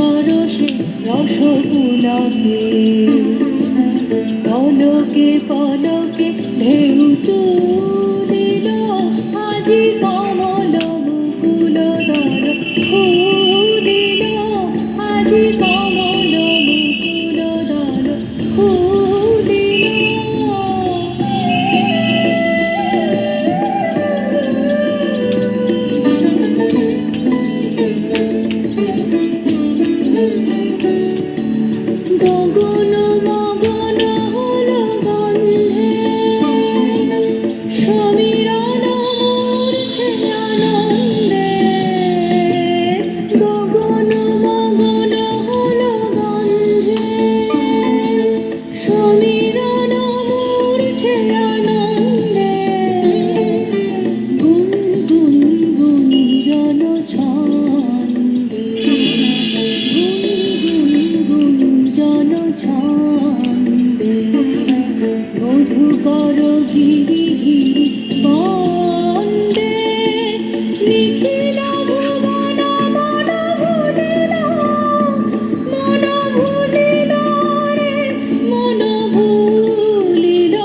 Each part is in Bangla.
সরসে রসপুলকে পলকে পলকে ঢেউ তুলিল আজি কমল মুকুল দল খুলিল আজি কমল মুকুল দল খুলিল। গগন মগন হল গন্ধে সমীরণ মূর্ছে আনন্দে। গগন মগন হল গন্ধে সমীরণ মূর্ছে আনন্দে। গুন গুন গুঞ্জন ছন্দে গুঞ্জন ছন্দে মধুকর ঘিরি ঘিরি বন্দে। নিখিল ভুবন মন ভুলিল মন ভুলিল রে মন ভুলিল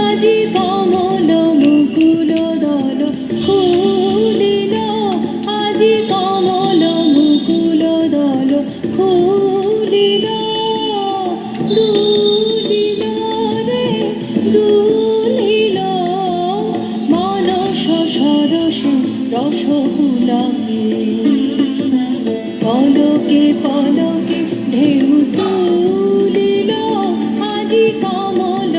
আজি কমল মুকুল দল খুলিল আজি কমল মুকুল দল খুলিল। দুলিল রে দুলিল মানস সরসে রসপুলকে পলকে পলকে ঢেউ তুলিল আজি কমল